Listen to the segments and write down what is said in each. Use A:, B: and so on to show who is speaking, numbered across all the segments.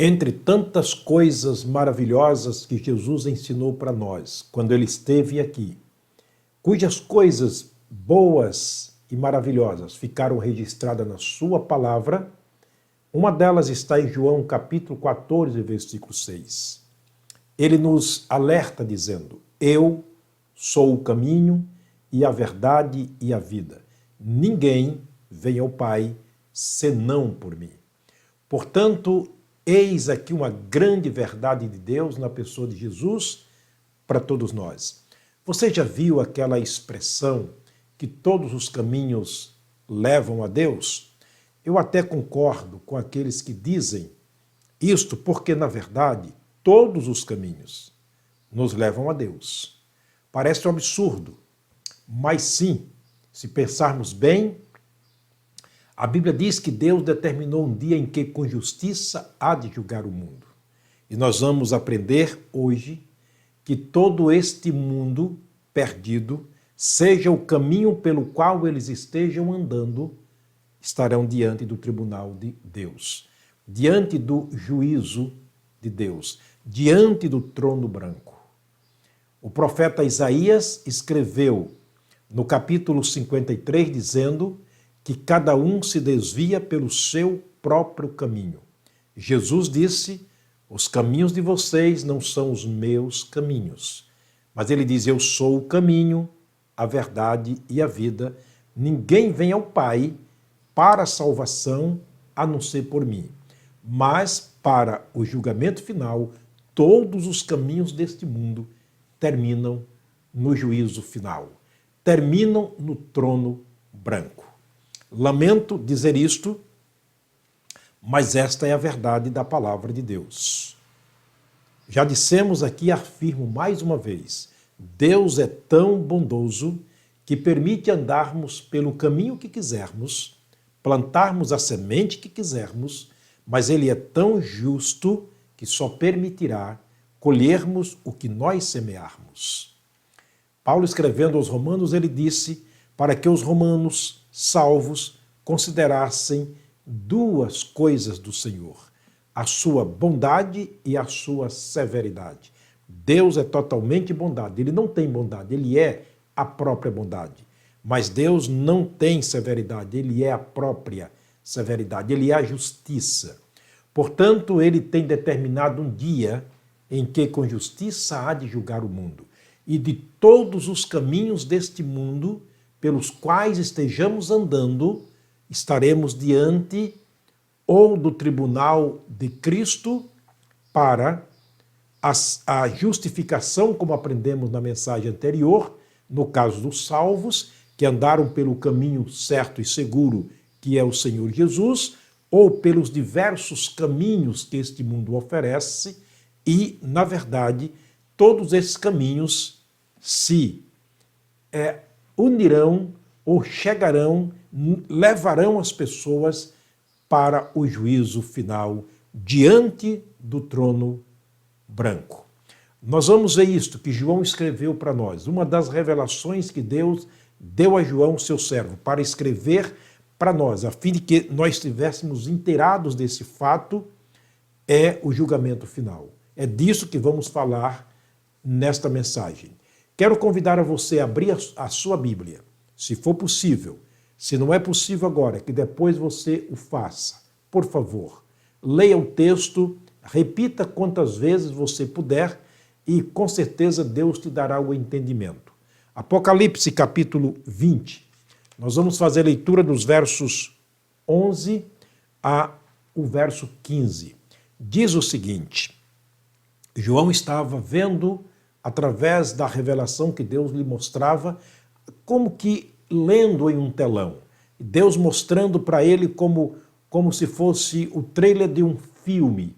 A: Entre tantas coisas maravilhosas que Jesus ensinou para nós quando ele esteve aqui, cujas coisas boas e maravilhosas ficaram registradas na sua palavra, uma delas está em João capítulo 14, versículo 6. Ele nos alerta dizendo: eu sou o caminho e a verdade e a vida. Ninguém vem ao Pai senão por mim. Portanto, eis aqui uma grande verdade de Deus na pessoa de Jesus para todos nós. Você já viu aquela expressão que todos os caminhos levam a Deus? Eu até concordo com aqueles que dizem isto porque, na verdade, todos os caminhos nos levam a Deus. Parece um absurdo, mas sim, se pensarmos bem, a Bíblia diz que Deus determinou um dia em que com justiça há de julgar o mundo. E nós vamos aprender hoje que todo este mundo perdido, seja o caminho pelo qual eles estejam andando, estarão diante do tribunal de Deus, diante do juízo de Deus, diante do trono branco. O profeta Isaías escreveu no capítulo 53, dizendo que cada um se desvia pelo seu próprio caminho. Jesus disse: os caminhos de vocês não são os meus caminhos. Mas ele diz: eu sou o caminho, a verdade e a vida. Ninguém vem ao Pai para a salvação a não ser por mim. Mas para o julgamento final, todos os caminhos deste mundo terminam no juízo final. Terminam no trono branco. Lamento dizer isto, mas esta é a verdade da palavra de Deus. Já dissemos aqui e afirmo mais uma vez: Deus é tão bondoso que permite andarmos pelo caminho que quisermos, plantarmos a semente que quisermos, mas Ele é tão justo que só permitirá colhermos o que nós semearmos. Paulo, escrevendo aos Romanos, ele disse para que os romanos salvos considerassem duas coisas do Senhor: a sua bondade e a sua severidade. Deus é totalmente bondade, ele não tem bondade, ele é a própria bondade. Mas Deus não tem severidade, ele é a própria severidade, ele é a justiça. Portanto, ele tem determinado um dia em que com justiça há de julgar o mundo. E de todos os caminhos deste mundo pelos quais estejamos andando, estaremos diante ou do tribunal de Cristo para a justificação, como aprendemos na mensagem anterior, no caso dos salvos, que andaram pelo caminho certo e seguro, que é o Senhor Jesus, ou pelos diversos caminhos que este mundo oferece, e, na verdade, todos esses caminhos se unirão ou chegarão, levarão as pessoas para o juízo final diante do trono branco. Nós vamos ver isto que João escreveu para nós, uma das revelações que Deus deu a João, seu servo, para escrever para nós, a fim de que nós estivéssemos inteirados desse fato, é o julgamento final. É disso que vamos falar nesta mensagem. Quero convidar a você a abrir a sua Bíblia, se for possível. Se não é possível agora, que depois você o faça. Por favor, leia o texto, repita quantas vezes você puder e com certeza Deus te dará o entendimento. Apocalipse capítulo 20. Nós vamos fazer a leitura dos versos 11 a o verso 15. Diz o seguinte: João estava vendo através da revelação que Deus lhe mostrava, como que lendo em um telão. Deus mostrando para ele como se fosse o trailer de um filme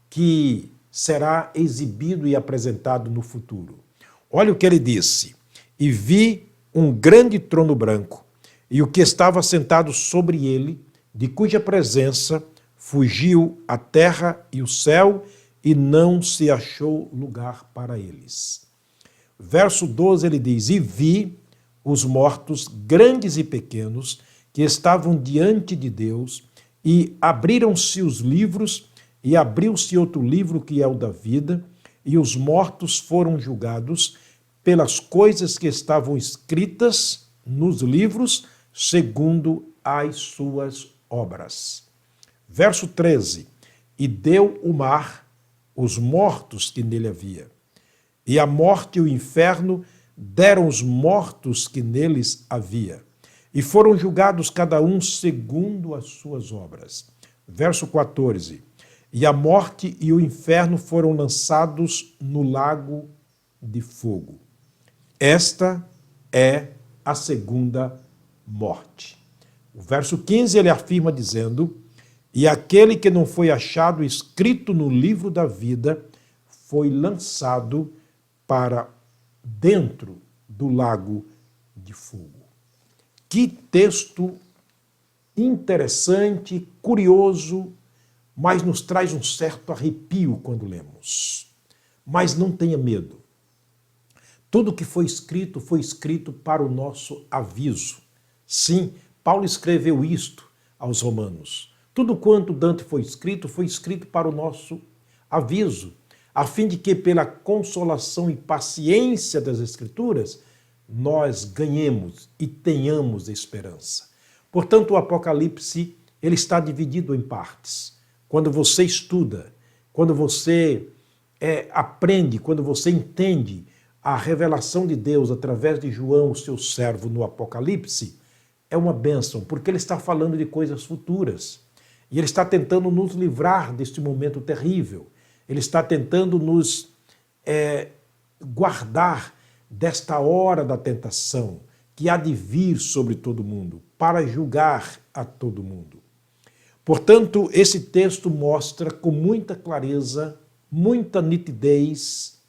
A: que será exibido e apresentado no futuro. Olha o que ele disse: e vi um grande trono branco, e o que estava sentado sobre ele, de cuja presença fugiu a terra e o céu, e não se achou lugar para eles. Verso 12 ele diz: e vi os mortos, grandes e pequenos, que estavam diante de Deus, e abriram-se os livros, e abriu-se outro livro que é o da vida, e os mortos foram julgados pelas coisas que estavam escritas nos livros, segundo as suas obras. Verso 13. E deu o mar os mortos que nele havia, e a morte e o inferno deram os mortos que neles havia, e foram julgados cada um segundo as suas obras. Verso 14. E a morte e o inferno foram lançados no lago de fogo. Esta é a segunda morte. O verso 15 ele afirma dizendo: e aquele que não foi achado escrito no livro da vida foi lançado para dentro do lago de fogo. Que texto interessante, curioso, mas nos traz um certo arrepio quando lemos. Mas não tenha medo. Tudo que foi escrito para o nosso aviso. Sim, Paulo escreveu isto aos romanos. Tudo quanto Dante foi escrito para o nosso aviso, a fim de que pela consolação e paciência das Escrituras, nós ganhemos e tenhamos esperança. Portanto, o Apocalipse ele está dividido em partes. Quando você estuda, quando você aprende, quando você entende a revelação de Deus através de João, o seu servo, no Apocalipse, é uma bênção, porque ele está falando de coisas futuras. E ele está tentando nos livrar deste momento terrível. Ele está tentando nos guardar desta hora da tentação que há de vir sobre todo mundo, para julgar a todo mundo. Portanto, esse texto mostra com muita clareza, muita nitidez,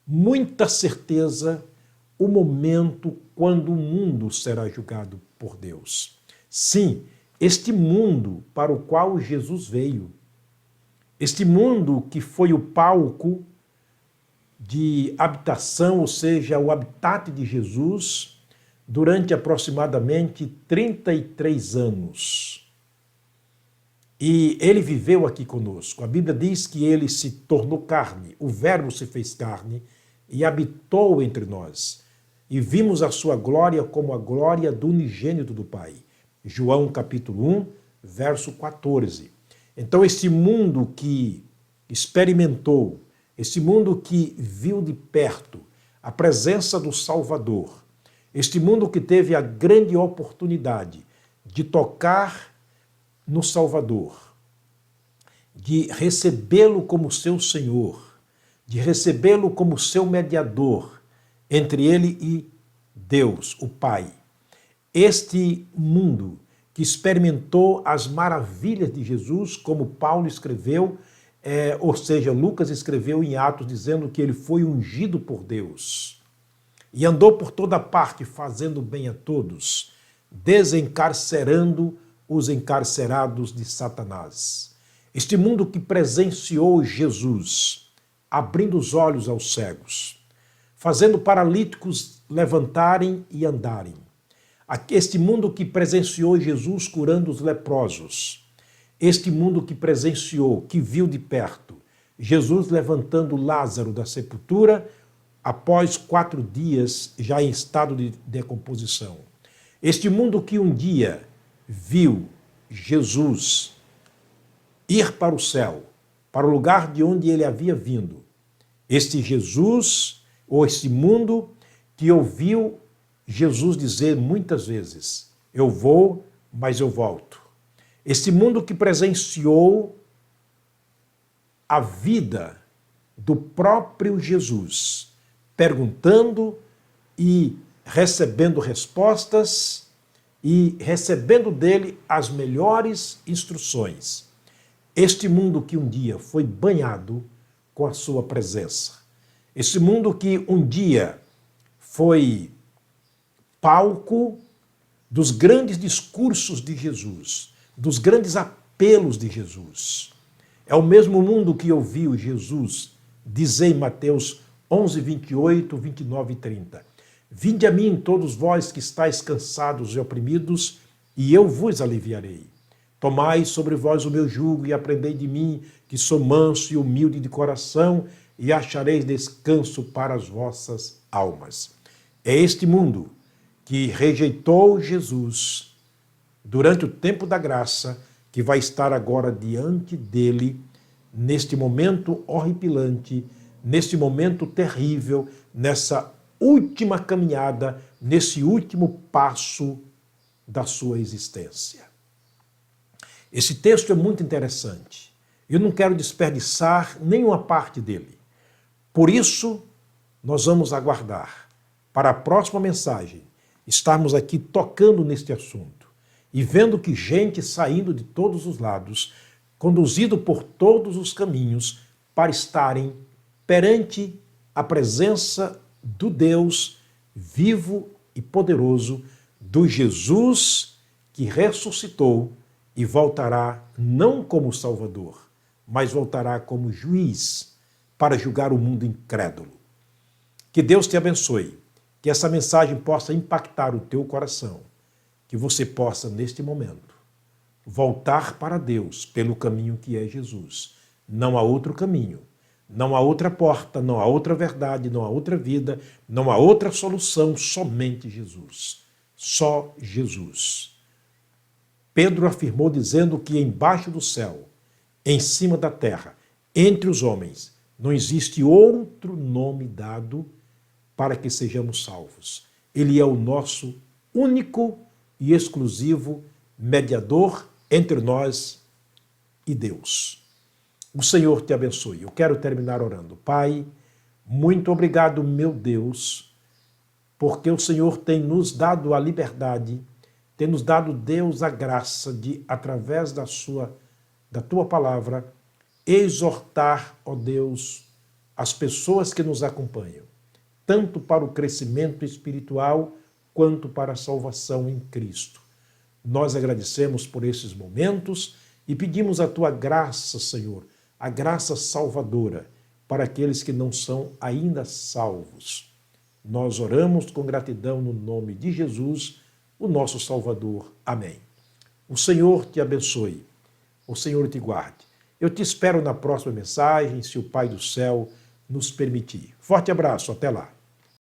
A: muita certeza o momento quando o mundo será julgado por Deus. Sim, este mundo para o qual Jesus veio, este mundo que foi o palco de habitação, ou seja, o habitat de Jesus, durante aproximadamente 33 anos. E ele viveu aqui conosco. A Bíblia diz que ele se tornou carne, o Verbo se fez carne e habitou entre nós. E vimos a sua glória como a glória do unigênito do Pai. João capítulo 1, verso 14. Então esse mundo que experimentou, esse mundo que viu de perto a presença do Salvador, este mundo que teve a grande oportunidade de tocar no Salvador, de recebê-lo como seu Senhor, de recebê-lo como seu mediador entre ele e Deus, o Pai. Este mundo que experimentou as maravilhas de Jesus, como Paulo escreveu, ou seja, Lucas escreveu em Atos dizendo que ele foi ungido por Deus e andou por toda parte fazendo bem a todos, desencarcerando os encarcerados de Satanás. Este mundo que presenciou Jesus, abrindo os olhos aos cegos, fazendo paralíticos levantarem e andarem. Este mundo que presenciou Jesus curando os leprosos. Este mundo que presenciou, que viu de perto, Jesus levantando Lázaro da sepultura após 4 dias já em estado de decomposição. Este mundo que um dia viu Jesus ir para o céu, para o lugar de onde ele havia vindo. Este Jesus, ou este mundo que ouviu Jesus dizer muitas vezes: eu vou, mas eu volto. Este mundo que presenciou a vida do próprio Jesus, perguntando e recebendo respostas e recebendo dele as melhores instruções. Este mundo que um dia foi banhado com a sua presença. Este mundo que um dia foi palco dos grandes discursos de Jesus, dos grandes apelos de Jesus. É o mesmo mundo que ouviu Jesus dizer em Mateus 11, 28, 29 e 30. Vinde a mim todos vós que estáis cansados e oprimidos, e eu vos aliviarei. Tomai sobre vós o meu jugo e aprendei de mim, que sou manso e humilde de coração, e achareis descanso para as vossas almas. É este mundo que rejeitou Jesus durante o tempo da graça, que vai estar agora diante dele, neste momento horripilante, neste momento terrível, nessa última caminhada, nesse último passo da sua existência. Esse texto é muito interessante. Eu não quero desperdiçar nenhuma parte dele. Por isso, nós vamos aguardar para a próxima mensagem estarmos aqui tocando neste assunto e vendo que gente saindo de todos os lados, conduzido por todos os caminhos, para estarem perante a presença do Deus vivo e poderoso, do Jesus que ressuscitou e voltará não como Salvador, mas voltará como juiz para julgar o mundo incrédulo. Que Deus te abençoe, que essa mensagem possa impactar o teu coração, que você possa, neste momento, voltar para Deus pelo caminho que é Jesus. Não há outro caminho, não há outra porta, não há outra verdade, não há outra vida, não há outra solução, somente Jesus. Só Jesus. Pedro afirmou dizendo que embaixo do céu, em cima da terra, entre os homens, não existe outro nome dado para que sejamos salvos. Ele é o nosso único e exclusivo mediador entre nós e Deus. O Senhor te abençoe. Eu quero terminar orando. Pai, muito obrigado, meu Deus, porque o Senhor tem nos dado a liberdade, tem nos dado, Deus, a graça de, através da tua palavra, exortar, ó Deus, as pessoas que nos acompanham, tanto para o crescimento espiritual quanto para a salvação em Cristo. Nós agradecemos por esses momentos e pedimos a tua graça, Senhor, a graça salvadora para aqueles que não são ainda salvos. Nós oramos com gratidão no nome de Jesus, o nosso Salvador. Amém. O Senhor te abençoe, o Senhor te guarde. Eu te espero na próxima mensagem, se o Pai do céu nos permitir. Forte abraço, até lá.